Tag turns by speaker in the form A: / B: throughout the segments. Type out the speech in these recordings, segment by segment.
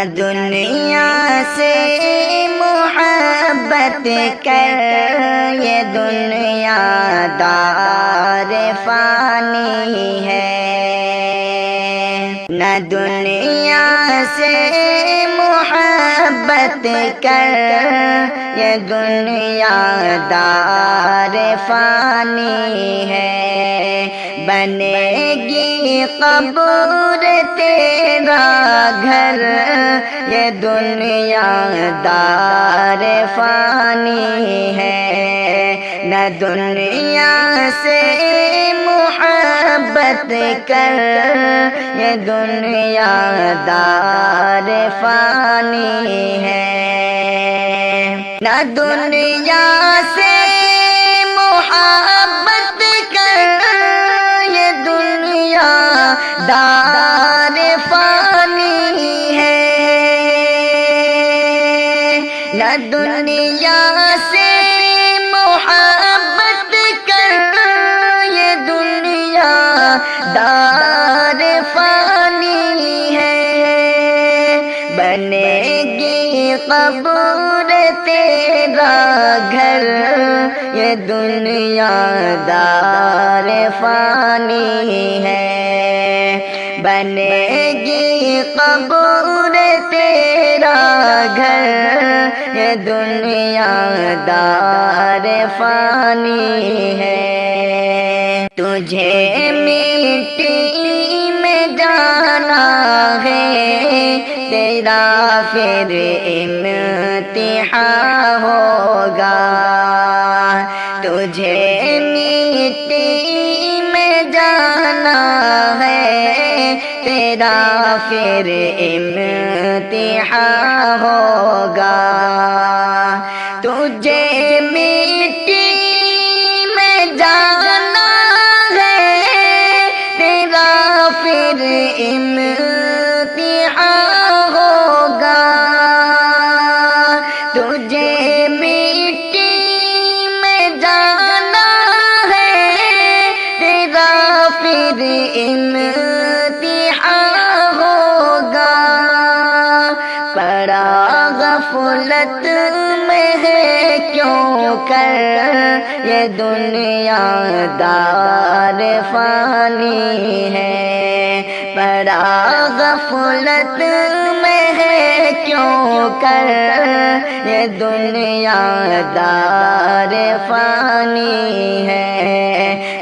A: دنیا سے محبت کر، یہ دنیا دار فانی ہے۔ نہ دنیا سے محبت کر، یہ دنیا دار فانی ہے۔ بنے گی قبر تیرا گھر، یہ دنیا دار فانی ہے۔ نہ دنیا سے محبت کر، یہ دنیا دار فانی ہے۔ نہ دنیا سے محبت کر، یہ دنیا دار فانی ہے۔ نہ دنیا سے محبت کر، یہ دنیا دار فانی ہے۔ بنے گی قبر تیرا گھر، یہ دنیا دار فانی ہے۔ بنے گی قبر تیرا گھر، یہ دنیا دار فانی ہے۔ تجھے مٹی میں جانا ہے، تیرا پھر امتحان ہوگا۔ تجھے مٹی میں جانا ہے، تیرا پھر امتحان ہوگا۔ تجھے مٹی میں جانا ہے، تیرا پھر امتحان ہوگا۔ تجھے مٹی میں جانا ہے، تیرا پھر امتحان ہوگا۔ پڑا غفلت میں ہے کیوں کر، یہ دنیا دار فانی ہے۔ پڑا غفلت میں ہے کیوں کر، یہ دنیا دار فانی ہے۔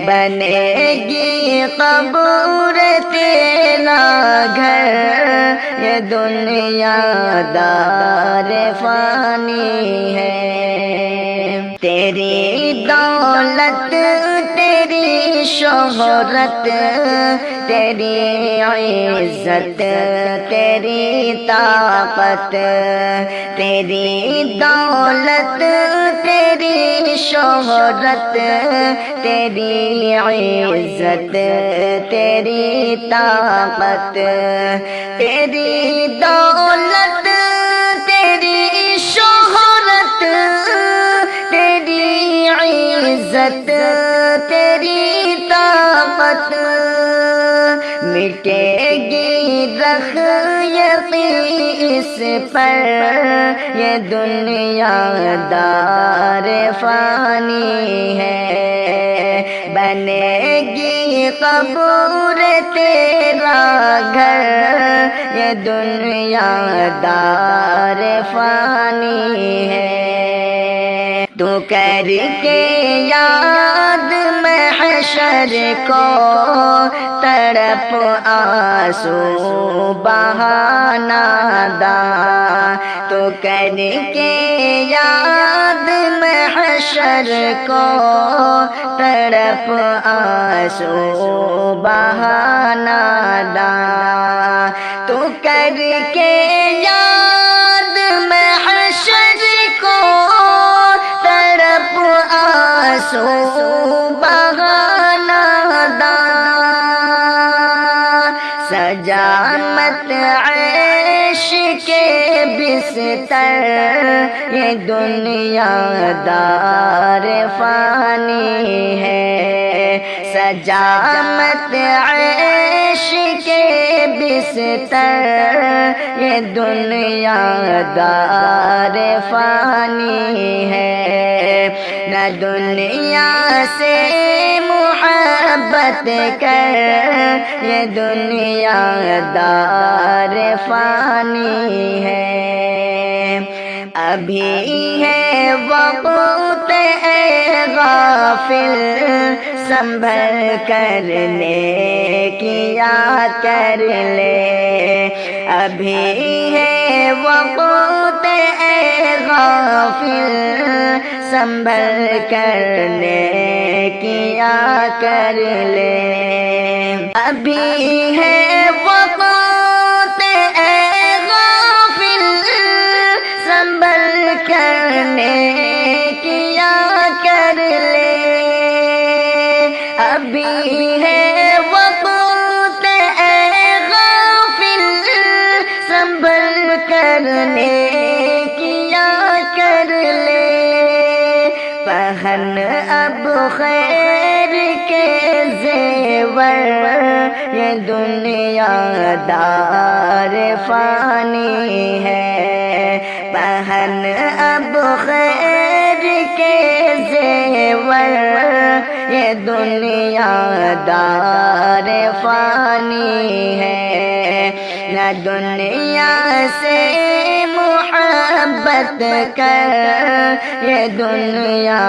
A: بنے گی قبر تیرا گھر، یہ دنیا دار فانی ہے۔ تیری دولت، تیری شہرت، تیری عزت، تیری طاقت، تیری دولت، تیری شہرت، تیری عزت، تیری طاقت، تیری دولت، تیری شہرت، تیری عزت، تیری طاقت، مٹے گی رخ یقین اس پر، یہ دنیا دار فانی ہے۔ بنے گی قبر تیرا گھر، یہ دنیا دار فانی ہے۔ تو کر کے یاد محشر کو، تڑپ آنسو بہانا داں۔ تو کر کے یاد محشر کو، تڑپ آنسو بہانا داں۔ تو کر کے یاد محشر کو، تڑپ آنسو بہانا داں۔ سجا مت عیش کے بستر، یہ دنیا دار فانی ہے۔ سجا مت عیش کے بستر یہ دنیا دار فانی ہے، نہ دنیا سے محبت کر یہ دنیا دار فانی ہے۔ ابھی ہے وقت اے غافل سنبھل کر لے کیا کر لے، ابھی ہے وقت اے غافل سنبھل کر لے کیا کر لے، ابھی ہے وقت اے غافل سنبھل کر لے کیا کر لے، ابھی ہے وقت اے غافل سنبھل کر لے کیا کر لے، پہن اب خیر کے زیور یہ دنیا دار فانی ہے، پہن اب خیر کے زیور یہ دنیا دار فانی ہے، نہ دنیا سے محبت کر یہ دنیا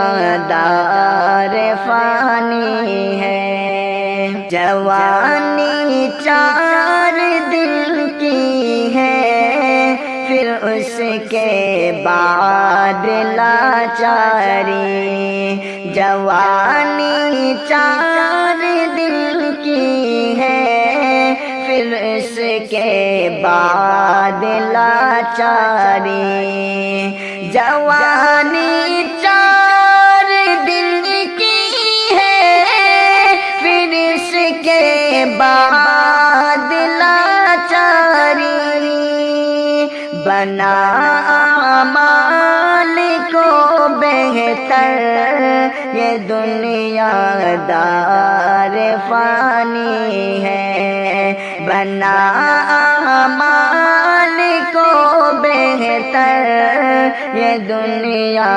A: دار فانی ہے۔ جوانی 4 دن کی ہے پھر اس کے بعد لاچاری، جوانی 4 دن کی ہے پھر اس کے بعد لاچاری، جوانی 4 دن کی ہے پھر اس کے بعد لاچاری، بنا اعمال کو بہتر یہ دنیا دار فانی ہے، بنا اعمال کو بہتر یہ دنیا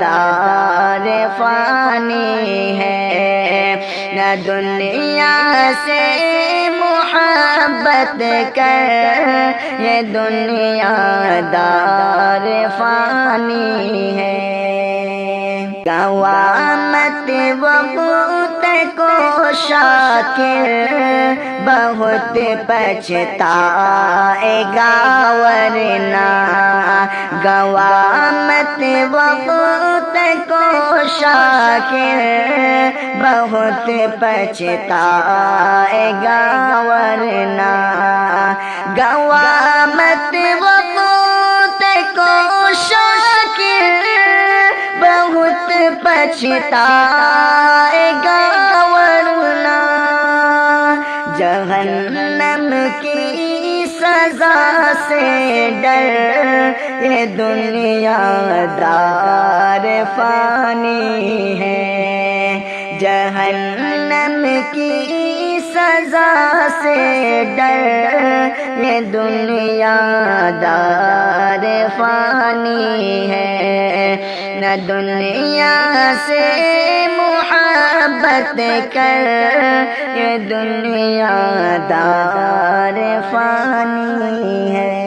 A: دار فانی ہے، نہ دنیا سے محبت کر یہ دنیا دار فانی ہے۔ قوامت وقت کو شاکر بہت پچھتائے گا ورنہ، قوامت وقت کو شاکر بہت پچھتائے گا ورنہ، قوامت وقت کو شاکر بہت پچھتائے گا ورنہ، جہنم کی سزا سے ڈر یہ دنیا دار فانی ہے، جہنم کی سزا سے ڈر یہ دنیا دار فانی ہے، نہ دنیا سے محبت کر یہ دنیا دار فانی ہے۔